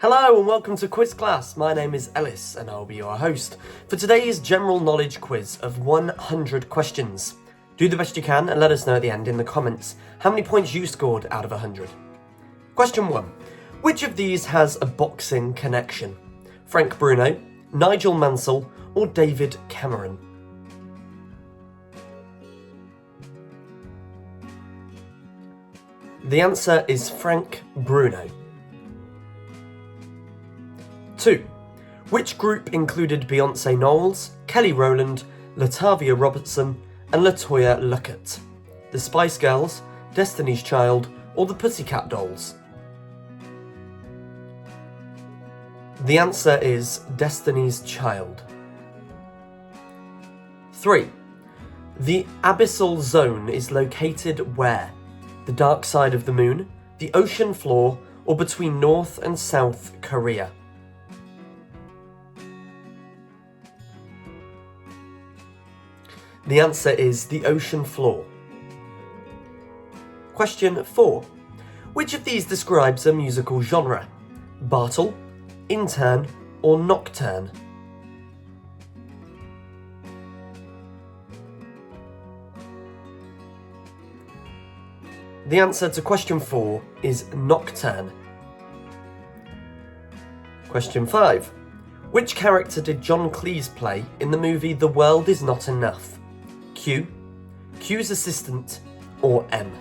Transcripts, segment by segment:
Hello and welcome to Quiz Class. My name is Ellis and I'll be your host for today's general knowledge quiz of 100 questions. Do the best you can and let us know at the end in the comments how many points you scored out of 100. Question 1. Which of these has a boxing connection? Frank Bruno, Nigel Mansell or David Cameron? The answer is Frank Bruno. 2. Which group included Beyonce Knowles, Kelly Rowland, Latavia Robertson and LaToya Luckett? The Spice Girls, Destiny's Child or the Pussycat Dolls? The answer is Destiny's Child. 3. The abyssal zone is located where? The dark side of the moon, the ocean floor or between North and South Korea? The answer is the ocean floor. Question 4. Which of these describes a musical genre? Bartle, intern, or nocturne? The answer to question 4 is nocturne. Question 5. Which character did John Cleese play in the movie The World Is Not Enough? Q, Q's assistant, or M?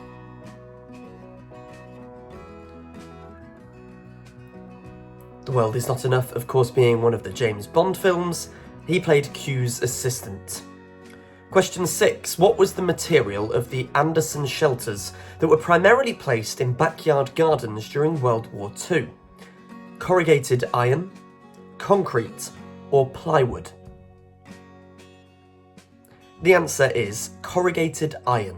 The World Is Not Enough, of course, being one of the James Bond films. He played Q's assistant. Question 6. What was the material of the Anderson shelters that were primarily placed in backyard gardens during World War II? Corrugated iron, concrete, or plywood? The answer is corrugated iron.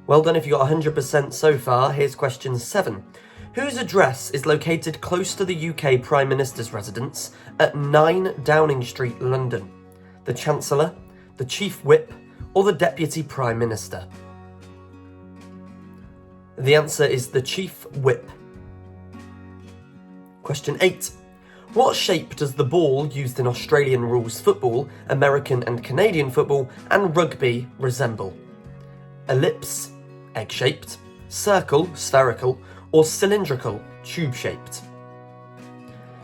Well done if you got 100% so far. Here's question 7. Whose address is located close to the UK Prime Minister's residence at 9 Downing Street, London? The Chancellor, the Chief Whip, or the Deputy Prime Minister? The answer is the Chief Whip. Question 8. What shape does the ball used in Australian rules football, American and Canadian football, and rugby resemble? Ellipse, egg-shaped, circle, spherical, or cylindrical, tube-shaped?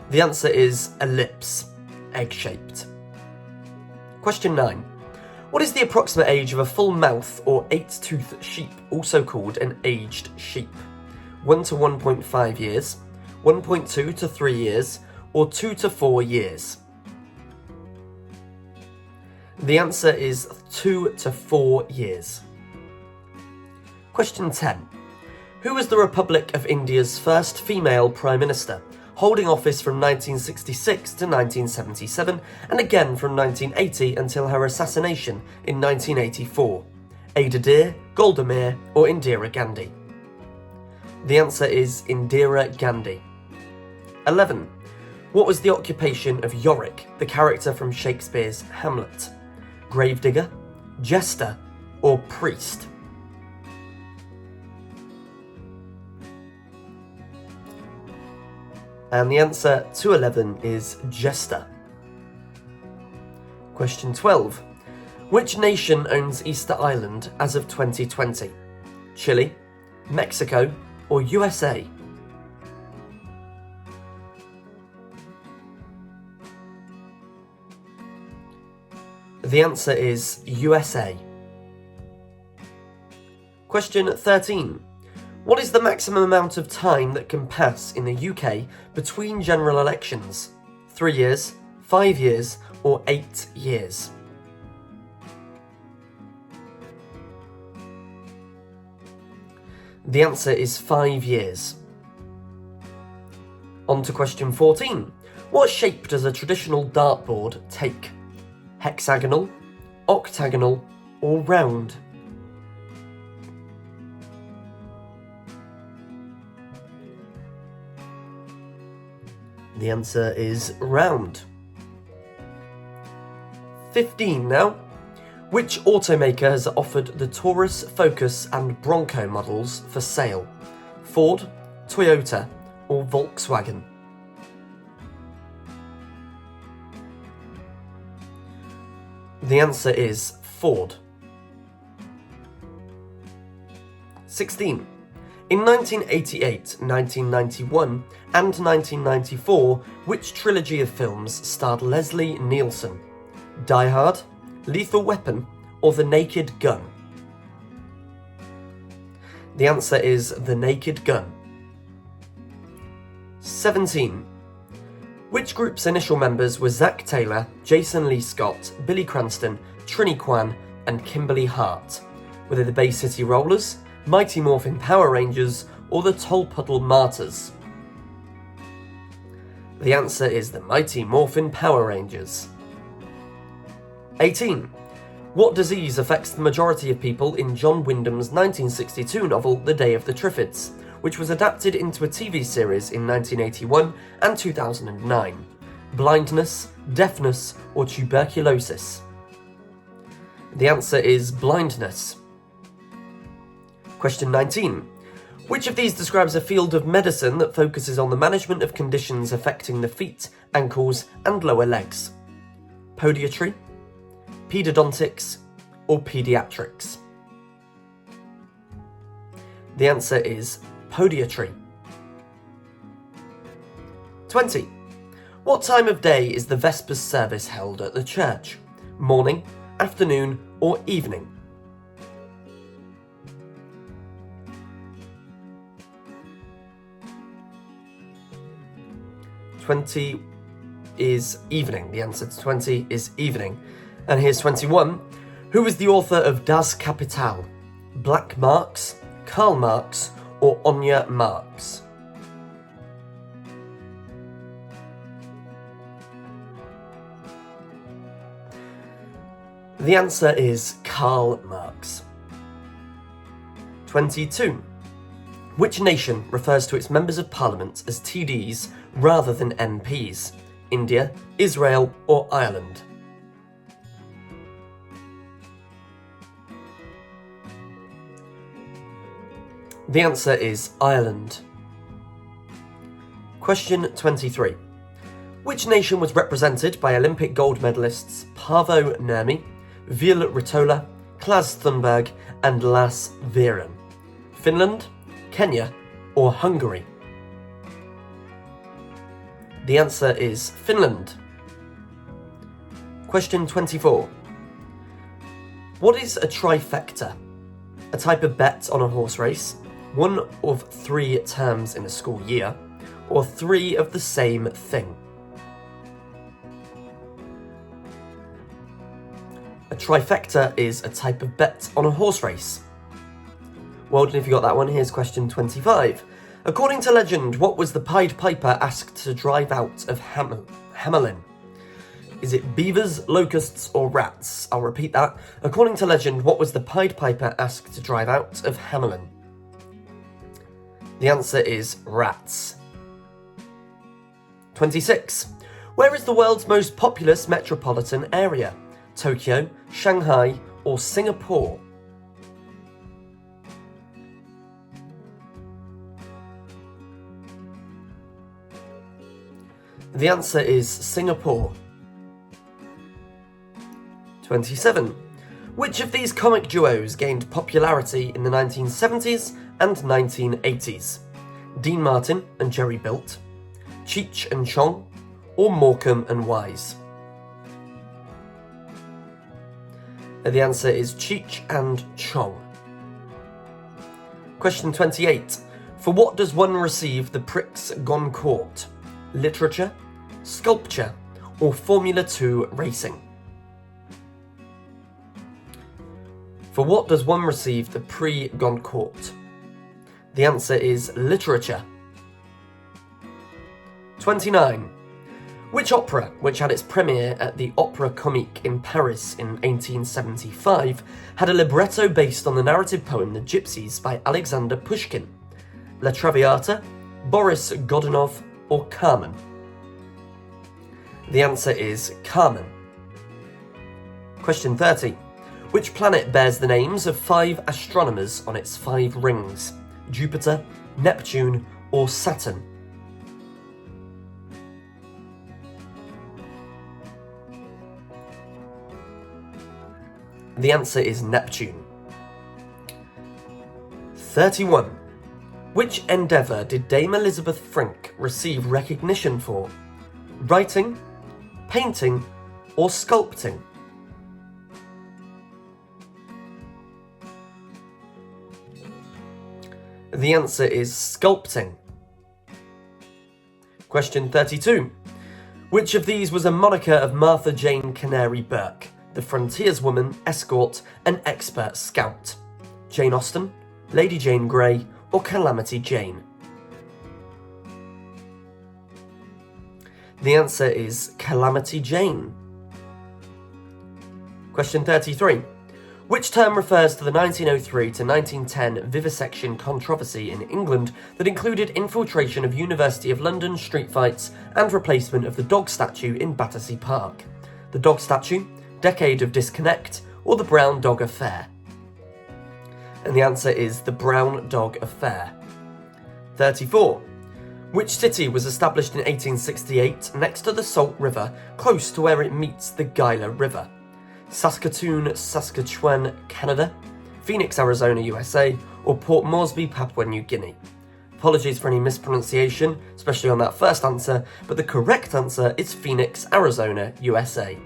The answer is ellipse, egg-shaped. Question 9. What is the approximate age of a full mouth or 8-toothed sheep, also called an aged sheep? 1 to 1.5 years, 1.2 to 3 years, or 2 to 4 years? The answer is 2 to 4 years. Question 10. Who was the Republic of India's first female Prime Minister, holding office from 1966 to 1977 and again from 1980 until her assassination in 1984? Ada Deer, Golda Meir, or Indira Gandhi? The answer is Indira Gandhi. 11. What was the occupation of Yorick, the character from Shakespeare's Hamlet? Gravedigger, jester, or priest? And the answer to 11 is jester. Question 12. Which nation owns Easter Island as of 2020? Chile, Mexico, or USA? The answer is USA. Question 13. What is the maximum amount of time that can pass in the UK between general elections? 3 years, 5 years, or 8 years? The answer is 5 years. On to question 14. What shape does a traditional dartboard take? Hexagonal, octagonal, or round? The answer is round. 15 now. Which automaker has offered the Taurus, Focus and Bronco models for sale? Ford, Toyota, or Volkswagen? The answer is Ford. 16. In 1988, 1991, and 1994, which trilogy of films starred Leslie Nielsen? Die Hard, Lethal Weapon, or The Naked Gun? The answer is The Naked Gun. 17. Which group's initial members were Zack Taylor, Jason Lee Scott, Billy Cranston, Trini Kwan, and Kimberly Hart? Were they the Bay City Rollers, Mighty Morphin Power Rangers, or the Tolpuddle Martyrs? The answer is the Mighty Morphin Power Rangers. 18. What disease affects the majority of people in John Wyndham's 1962 novel The Day of the Triffids, which was adapted into a TV series in 1981 and 2009? Blindness, deafness, or tuberculosis? The answer is blindness. Question 19. Which of these describes a field of medicine that focuses on the management of conditions affecting the feet, ankles, and lower legs? Podiatry, paedodontics, or pediatrics? The answer is podiatry. 20. What time of day is the Vespers service held at the church? Morning, afternoon, or evening? 20 is evening. The answer to 20 is evening. And here's 21. Who is the author of Das Kapital? Black Marx, Karl Marx, or Anya Marx? The answer is Karl Marx. 22. Which nation refers to its members of parliament as TDs rather than MPs? India, Israel, or Ireland? The answer is Ireland. Question 23. Which nation was represented by Olympic gold medalists Paavo Nurmi, Ville Ritola, Klas Thunberg, and Lasse Viren? Finland, Kenya, or Hungary? The answer is Finland. Question 24. What is a trifecta? A type of bet on a horse race, one of 3 terms in a school year, or 3 of the same thing? A trifecta is a type of bet on a horse race. Well done if you got that one. Here's question 25. According to legend, what was the Pied Piper asked to drive out of Hamelin? Is it beavers, locusts, or rats? I'll repeat that. According to legend, what was the Pied Piper asked to drive out of Hamelin? The answer is rats. 26. Where is the world's most populous metropolitan area? Tokyo, Shanghai, or Singapore? The answer is Singapore. 27. Which of these comic duos gained popularity in the 1970s and 1980s? Dean Martin and Jerry Built, Cheech and Chong, or Morecambe and Wise? The answer is Cheech and Chong. Question 28. For what does one receive the Prix Goncourt? Literature, sculpture, or Formula 2 racing? For what does one receive the Prix Goncourt? The answer is literature. 29. Which opera, which had its premiere at the Opéra Comique in Paris in 1875, had a libretto based on the narrative poem The Gypsies by Alexander Pushkin? La Traviata, Boris Godunov, or Carmen? The answer is Carmen. Question 30. Which planet bears the names of 5 astronomers on its 5 rings? Jupiter, Neptune, or Saturn? The answer is Neptune. 31. Which endeavour did Dame Elizabeth Frink receive recognition for? Writing, painting, or sculpting? The answer is sculpting. Question 32. Which of these was a moniker of Martha Jane Canary Burke, the frontierswoman, escort, and expert scout? Jane Austen, Lady Jane Grey, or Calamity Jane? The answer is Calamity Jane. Question 33. Which term refers to the 1903 to 1910 vivisection controversy in England that included infiltration of University of London street fights and replacement of the dog statue in Battersea Park? The dog statue, Decade of Disconnect, or the Brown Dog Affair? And the answer is the Brown Dog Affair. 34. Which city was established in 1868 next to the Salt River, close to where it meets the Gila River? Saskatoon, Saskatchewan, Canada, Phoenix, Arizona, USA, or Port Moresby, Papua New Guinea? Apologies for any mispronunciation, especially on that first answer, but the correct answer is Phoenix, Arizona, USA.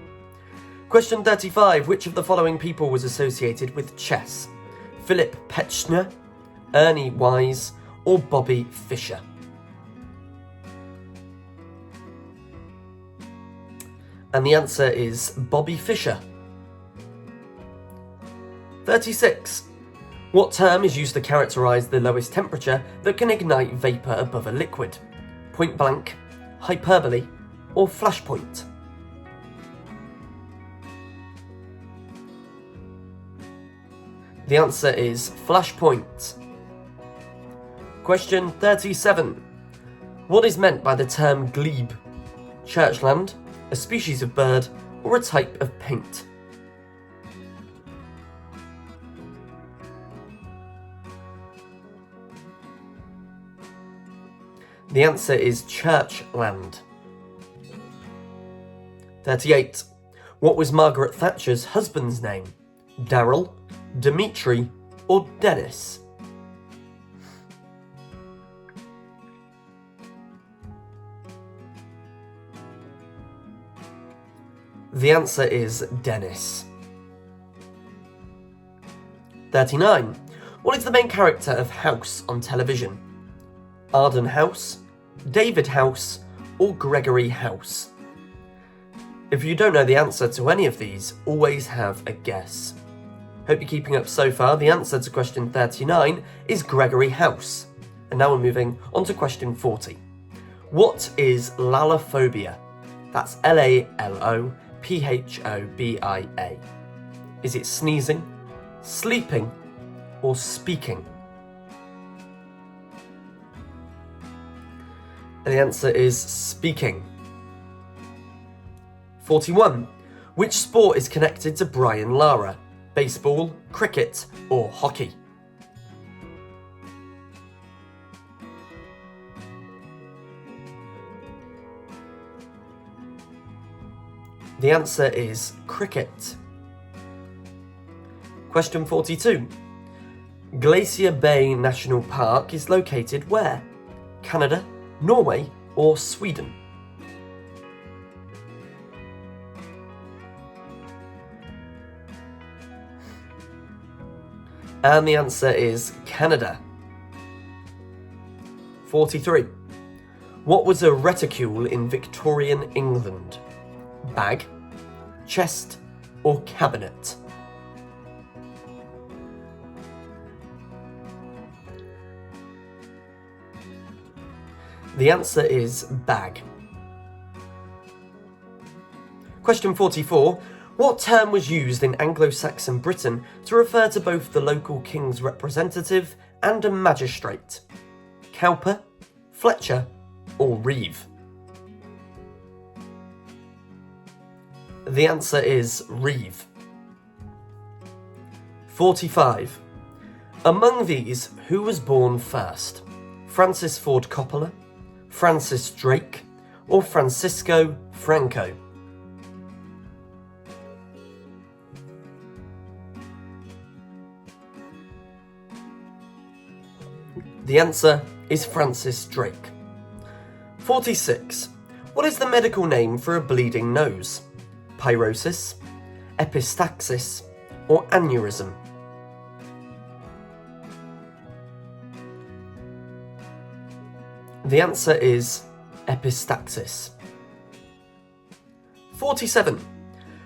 Question 35. Which of the following people was associated with chess? Philip Petschner, Ernie Wise, or Bobby Fischer? And the answer is Bobby Fischer. 36. What term is used to characterise the lowest temperature that can ignite vapour above a liquid? Point blank, hyperbole, or flashpoint? The answer is flashpoint. Question 37. What is meant by the term glebe? Churchland, a species of bird, or a type of paint? The answer is churchland. 38. What was Margaret Thatcher's husband's name? Darrell, Dimitri, or Dennis? The answer is Dennis. 39. What is the main character of House on television? Arden House, David House, or Gregory House? If you don't know the answer to any of these, always have a guess. Hope you're keeping up so far. The answer to question 39 is Gregory House. And now we're moving on to question 40. What is lalophobia? That's Lalophobia. Is it sneezing, sleeping, or speaking? And the answer is speaking. 41. Which sport is connected to Brian Lara? Baseball, cricket, or hockey? The answer is cricket. Question 42. Glacier Bay National Park is located where? Canada, Norway, or Sweden? And the answer is Canada. 43. What was a reticule in Victorian England? Bag, chest, or cabinet? The answer is bag. Question 44. What term was used in Anglo-Saxon Britain to refer to both the local king's representative and a magistrate? Cowper, Fletcher, or Reeve? The answer is Reeve. 45. Among these, who was born first? Francis Ford Coppola, Francis Drake, or Francisco Franco? The answer is Francis Drake. 46. What is the medical name for a bleeding nose? Pyrosis, epistaxis, or aneurysm? The answer is epistaxis. 47.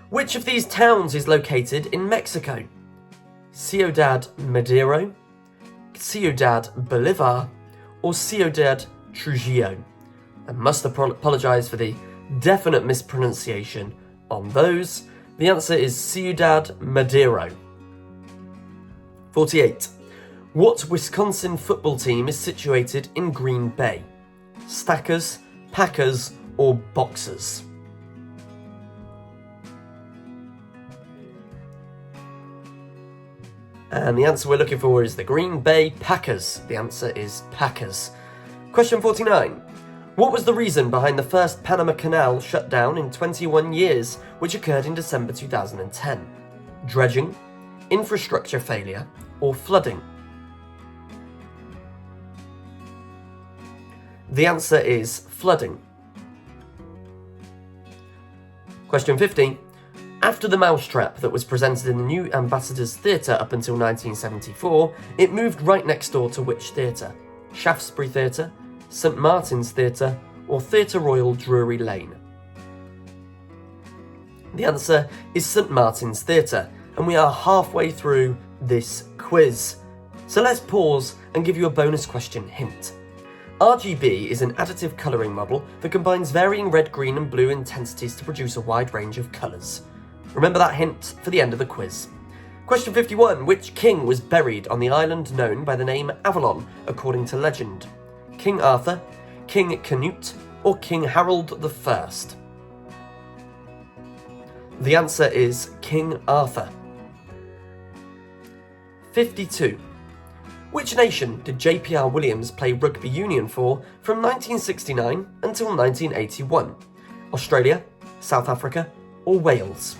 Which of these towns is located in Mexico? Ciudad Madero, Ciudad Bolivar, or Ciudad Trujillo? I must apologise for the definite mispronunciation on those. The answer is Ciudad Madero. 48. What Wisconsin football team is situated in Green Bay? Stackers, Packers, or Boxers? And the answer we're looking for is the Green Bay Packers. The answer is Packers. Question 49. What was the reason behind the first Panama Canal shutdown in 21 years, which occurred in December 2010? Dredging, infrastructure failure, or flooding? The answer is flooding. Question 50. After the Mousetrap that was presented in the New Ambassadors Theatre up until 1974, it moved right next door to which theatre? Shaftesbury Theatre, St Martin's Theatre, or Theatre Royal Drury Lane? The answer is St Martin's Theatre, and we are halfway through this quiz. So let's pause and give you a bonus question hint. RGB is an additive colouring model that combines varying red, green and blue intensities to produce a wide range of colours. Remember that hint for the end of the quiz. Question 51. Which king was buried on the island known by the name Avalon, according to legend? King Arthur, King Canute, or King Harold I? The answer is King Arthur. 52. Which nation did JPR Williams play rugby union for from 1969 until 1981? Australia, South Africa, or Wales?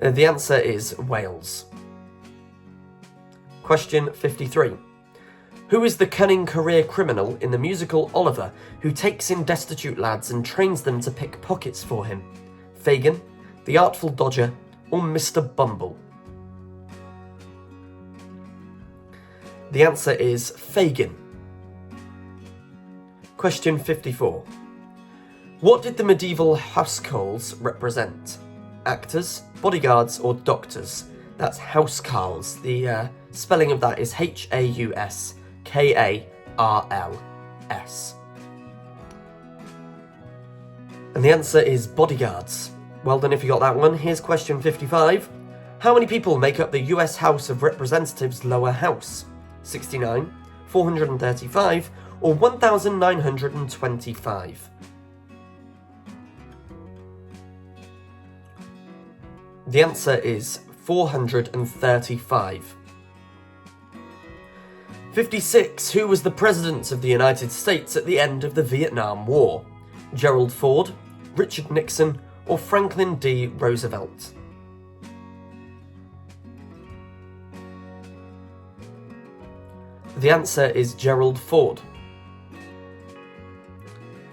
The answer is Wales. Question 53. Who is the cunning career criminal in the musical Oliver who takes in destitute lads and trains them to pick pockets for him? Fagin, the Artful Dodger, or Mr. Bumble? The answer is Fagin. Question 54. What did the medieval housecarls represent? Actors, bodyguards, or doctors? That's housecarls. The spelling of that is Hauskarls. And the answer is bodyguards. Well done if you got that one. Here's question 55. How many people make up the US House of Representatives lower house? 69, 435, or 1,925? The answer is 435. 56. Who was the President of the United States at the end of the Vietnam War? Gerald Ford, Richard Nixon, or Franklin D. Roosevelt? The answer is Gerald Ford.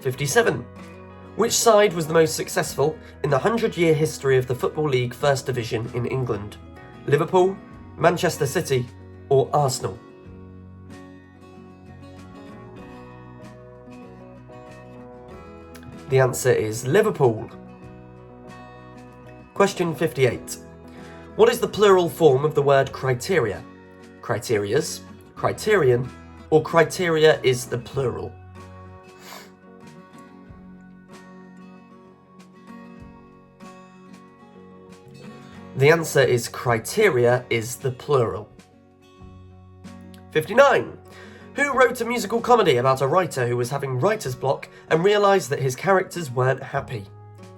57. Which side was the most successful in the 100-year history of the Football League First Division in England? Liverpool, Manchester City, or Arsenal? The answer is Liverpool. Question 58. What is the plural form of the word criteria? Criterias, criterion, or criteria is the plural? The answer is criteria is the plural. 59. Who wrote a musical comedy about a writer who was having writer's block and realised that his characters weren't happy?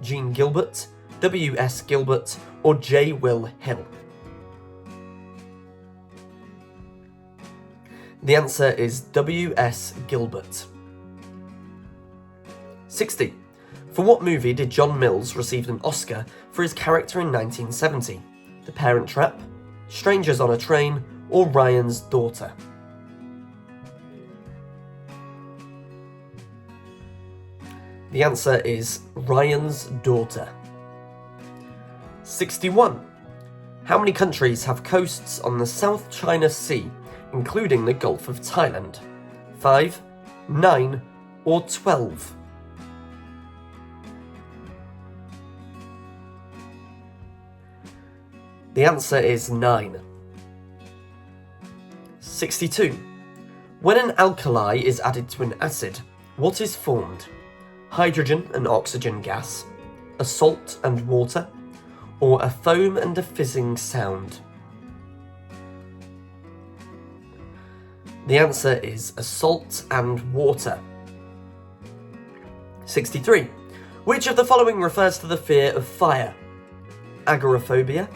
Gene Gilbert, W.S. Gilbert, or J. Will Hill? The answer is W.S. Gilbert. 60. For what movie did John Mills receive an Oscar for his character in 1970? The Parent Trap, Strangers on a Train, or Ryan's Daughter? The answer is Ryan's Daughter. 61. How many countries have coasts on the South China Sea, including the Gulf of Thailand? 5, 9, or 12? The answer is 9. 62. When an alkali is added to an acid, what is formed? Hydrogen and oxygen gas, a salt and water, or a foam and a fizzing sound? The answer is a salt and water. 63. Which of the following refers to the fear of fire? Agoraphobia,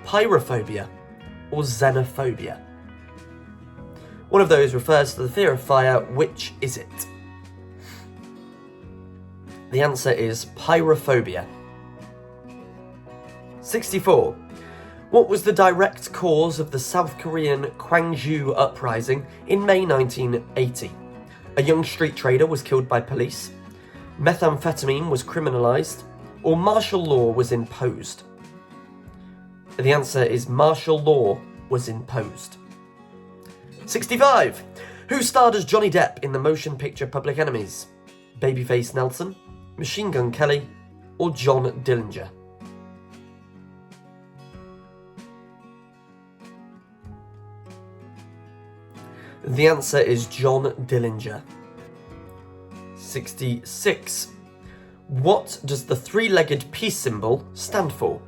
pyrophobia, or xenophobia? One of those refers to the fear of fire. Which is it? The answer is pyrophobia. 64. What was the direct cause of the South Korean Gwangju uprising in May 1980? A young street trader was killed by police, methamphetamine was criminalised, or martial law was imposed? The answer is martial law was imposed. 65. Who starred as Johnny Depp in the motion picture Public Enemies? Babyface Nelson, Machine Gun Kelly, or John Dillinger? The answer is John Dillinger. 66. What does the three-legged peace symbol stand for?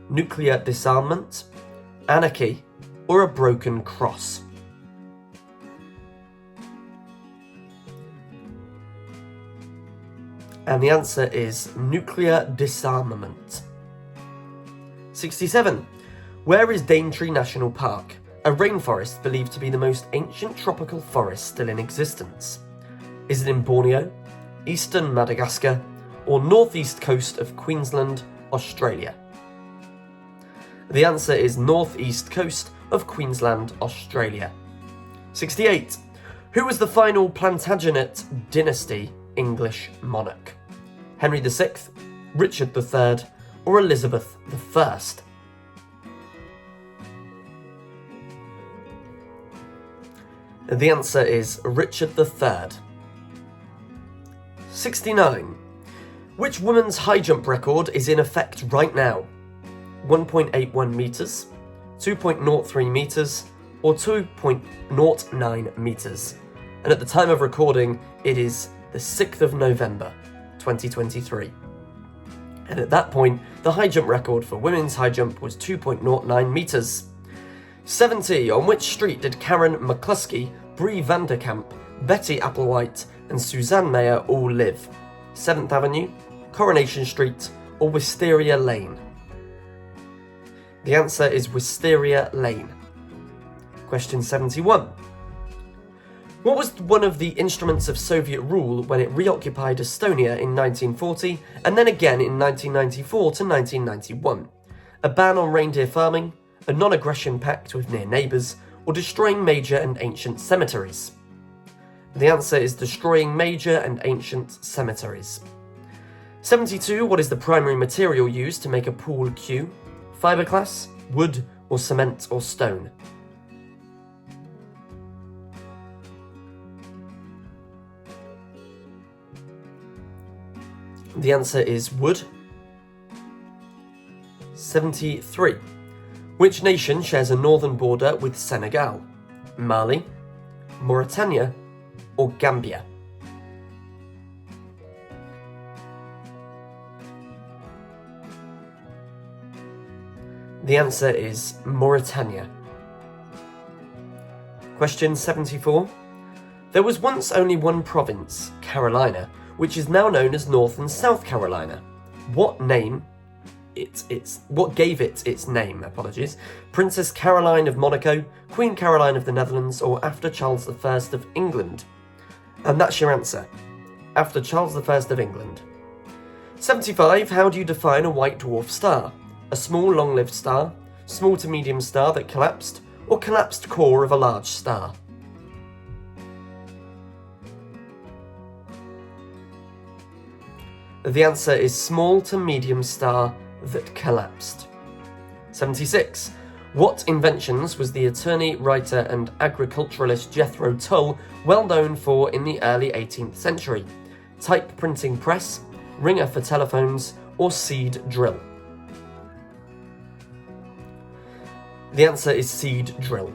Nuclear disarmament, anarchy, or a broken cross? And the answer is nuclear disarmament. 67. Where is Daintree National Park, a rainforest believed to be the most ancient tropical forest still in existence? Is it in Borneo, eastern Madagascar, or northeast coast of Queensland, Australia? The answer is northeast coast of Queensland, Australia. 68. Who was the final Plantagenet dynasty English monarch? Henry VI, Richard III, or Elizabeth I? The answer is Richard III. 69. Which women's high jump record is in effect right now? 1.81 metres, 2.03 metres, or 2.09 metres? And at the time of recording, it is the 6th of November, 2023. And at that point, the high jump record for women's high jump was 2.09 metres. 70. On which street did Karen McCluskey, Brie Vanderkamp, Betty Applewhite, and Suzanne Mayer all live? 7th Avenue, Coronation Street, or Wisteria Lane? The answer is Wisteria Lane. Question 71. What was one of the instruments of Soviet rule when it reoccupied Estonia in 1940 and then again in 1994 to 1991? A ban on reindeer farming, a non-aggression pact with near neighbours, or destroying major and ancient cemeteries? The answer is destroying major and ancient cemeteries. 72. What is the primary material used to make a pool cue? Fiberglass, wood, or cement or stone? The answer is wood. 73. Which nation shares a northern border with Senegal? Mali, Mauritania, or Gambia? The answer is Mauritania. Question 74. There was once only one province, Carolina, which is now known as North and South Carolina. What gave it its name? Princess Caroline of Monaco, Queen Caroline of the Netherlands, or after Charles I of England? And that's your answer. After Charles I of England. 75. How do you define a white dwarf star? A small long-lived star, small to medium star that collapsed, or collapsed core of a large star? The answer is small to medium star that collapsed. 76. What inventions was the attorney, writer and agriculturalist Jethro Tull well known for in the early 18th century? Type printing press, ringer for telephones, or seed drill? The answer is seed drill.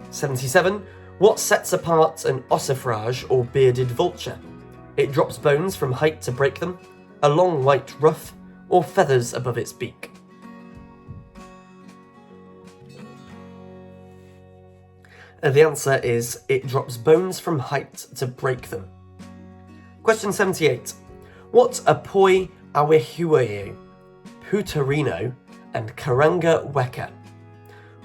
77. What sets apart an ossifrage or bearded vulture? It drops bones from height to break them, a long white ruff, or feathers above its beak? The answer is it drops bones from height to break them. Question 78. What Apoi awihuayu, Putarino, and Karanga weka?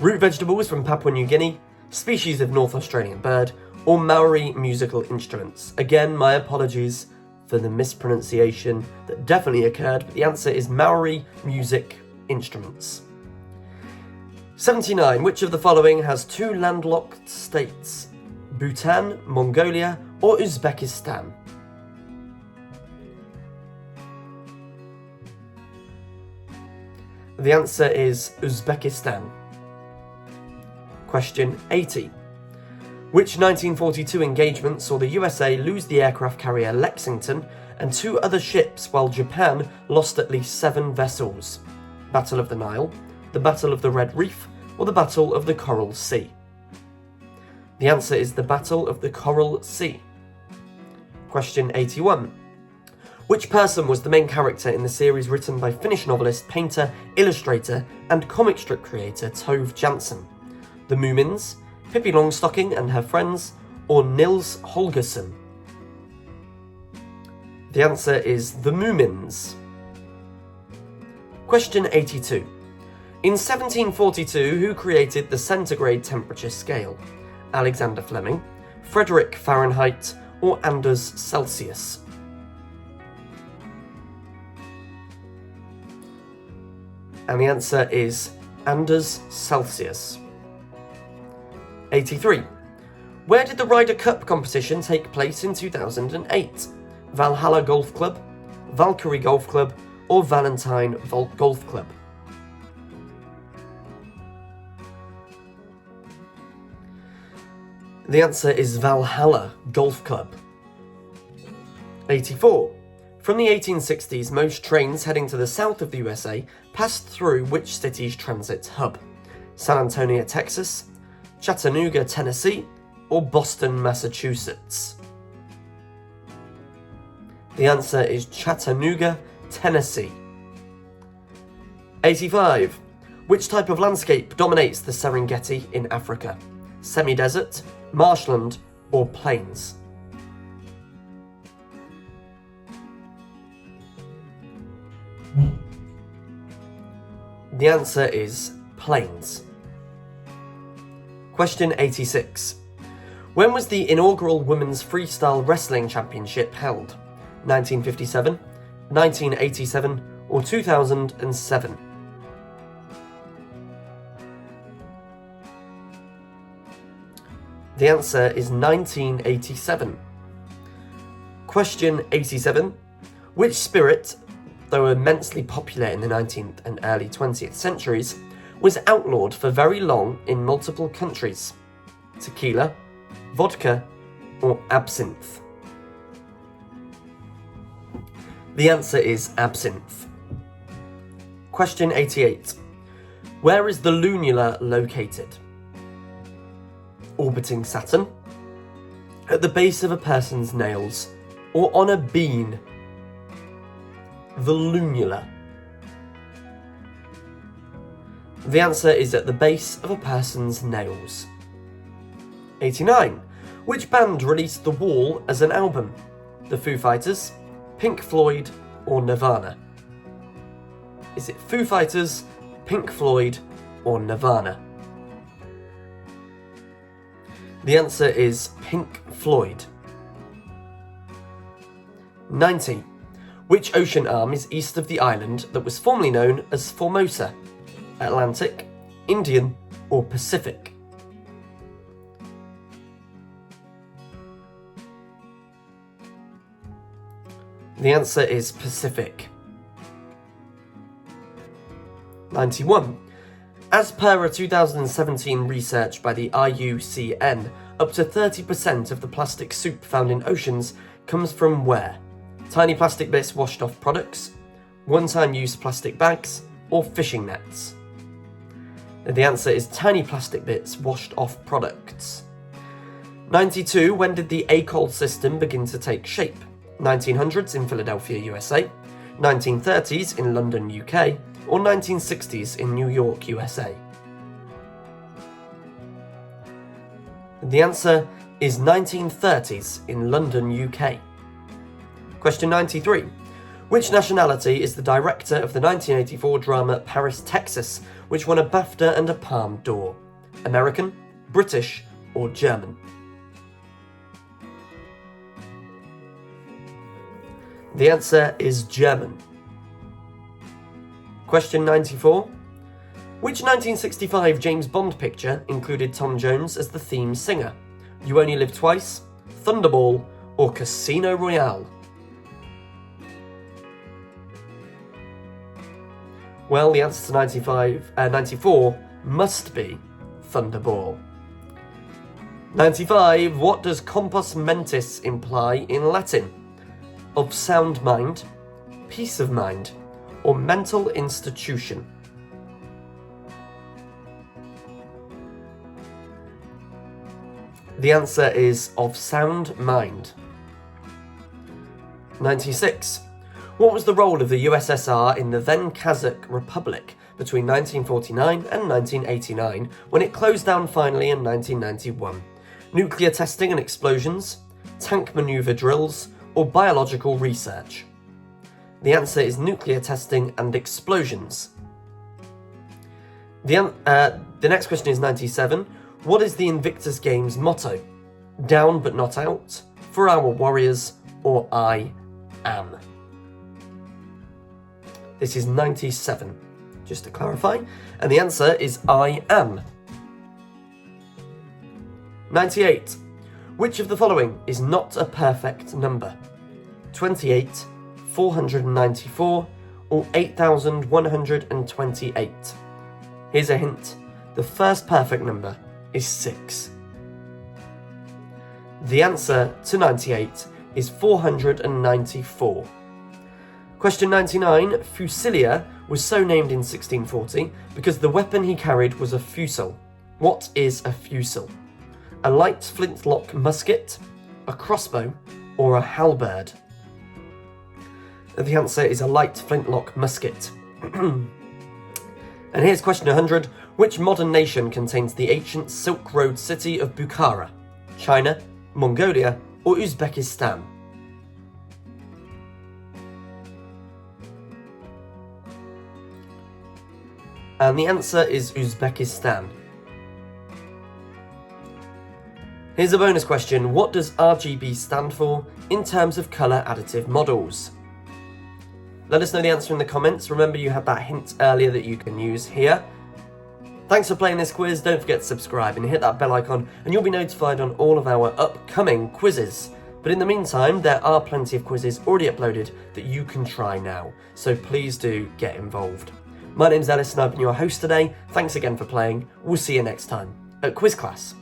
Root vegetables from Papua New Guinea, species of North Australian bird, or Maori musical instruments? Again, my apologies for the mispronunciation that definitely occurred, but the answer is Maori music instruments. 79. Which of the following has two landlocked states? Bhutan, Mongolia, or Uzbekistan? The answer is Uzbekistan. Question 80. Which 1942 engagement saw the USA lose the aircraft carrier Lexington and two other ships while Japan lost at least 7 vessels? Battle of the Nile, the Battle of the Red Reef, or the Battle of the Coral Sea? The answer is the Battle of the Coral Sea. Question 81. Which person was the main character in the series written by Finnish novelist, painter, illustrator, and comic strip creator Tove Jansson? The Moomins, Pippi Longstocking and her friends, or Nils Holgersson? The answer is the Moomins. Question 82. In 1742, who created the centigrade temperature scale? Alexander Fleming, Frederick Fahrenheit, or Anders Celsius? And the answer is Anders Celsius. 83. Where did the Ryder Cup competition take place in 2008? Valhalla Golf Club, Valkyrie Golf Club, or Valentine Golf Club? The answer is Valhalla Golf Club. 84. From the 1860s, most trains heading to the south of the USA passed through which city's transit hub? San Antonio, Texas, Chattanooga, Tennessee, or Boston, Massachusetts? The answer is Chattanooga, Tennessee. 85. Which type of landscape dominates the Serengeti in Africa? Semi-desert, marshland, or plains? The answer is plains. Question 86. When was the inaugural Women's Freestyle Wrestling Championship held? 1957, 1987, or 2007? The answer is 1987. Question 87. Which spirit, though immensely popular in the 19th and early 20th centuries, was outlawed for very long in multiple countries? Tequila, vodka, or absinthe? The answer is absinthe. Question 88. Where is the lunula located? Orbiting Saturn, at the base of a person's nails, or on a bean? The lunula. The answer is at the base of a person's nails. 89. Which band released The Wall as an album? The Foo Fighters, Pink Floyd, or Nirvana? Is it Foo Fighters, Pink Floyd, or Nirvana? The answer is Pink Floyd. 90. Which ocean arm is east of the island that was formerly known as Formosa? Atlantic, Indian, or Pacific? The answer is Pacific. 91. As per a 2017 research by the IUCN, up to 30% of the plastic soup found in oceans comes from where? Tiny plastic bits washed off products, one-time use plastic bags, or fishing nets? The answer is tiny plastic bits washed off products. 92. When did the ACOL system begin to take shape? 1900s in Philadelphia, USA, 1930s in London, UK, or 1960s in New York, USA? The answer is 1930s in London, UK. Question 93. Which nationality is the director of the 1984 drama Paris, Texas, which won a BAFTA and a Palme d'Or? American, British, or German? The answer is German. Question 94. Which 1965 James Bond picture included Tom Jones as the theme singer? You Only Live Twice, Thunderball, or Casino Royale? Well, the answer to 94 must be Thunderball. 95. What does compos mentis imply in Latin? Of sound mind, peace of mind, or mental institution? The answer is of sound mind. 96. What was the role of the USSR in the then Kazakh Republic between 1949 and 1989 when it closed down finally in 1991? Nuclear testing and explosions, tank maneuver drills, or biological research? The answer is nuclear testing and explosions. The next question is 97. What is the Invictus Games motto? Down but not out, for our warriors, or I am? This is 97, just to clarify. And the answer is I am. 98. Which of the following is not a perfect number? 28, 494, or 8,128? Here's a hint. The first perfect number is 6. The answer to 98 is 494. Question 99. Fusilier was so named in 1640 because the weapon he carried was a fusil. What is a fusil? A light flintlock musket, a crossbow, or a halberd? The answer is a light flintlock musket. And here's question 100. Which modern nation contains the ancient Silk Road city of Bukhara? China, Mongolia, or Uzbekistan? And the answer is Uzbekistan. Here's a bonus question. What does RGB stand for in terms of colour additive models? Let us know the answer in the comments. Remember, you had that hint earlier that you can use here. Thanks for playing this quiz. Don't forget to subscribe and hit that bell icon, and you'll be notified on all of our upcoming quizzes. But in the meantime, there are plenty of quizzes already uploaded that you can try now, so please do get involved. My name's Ellis and I've been your host today. Thanks again for playing. We'll see you next time at Quiz Class.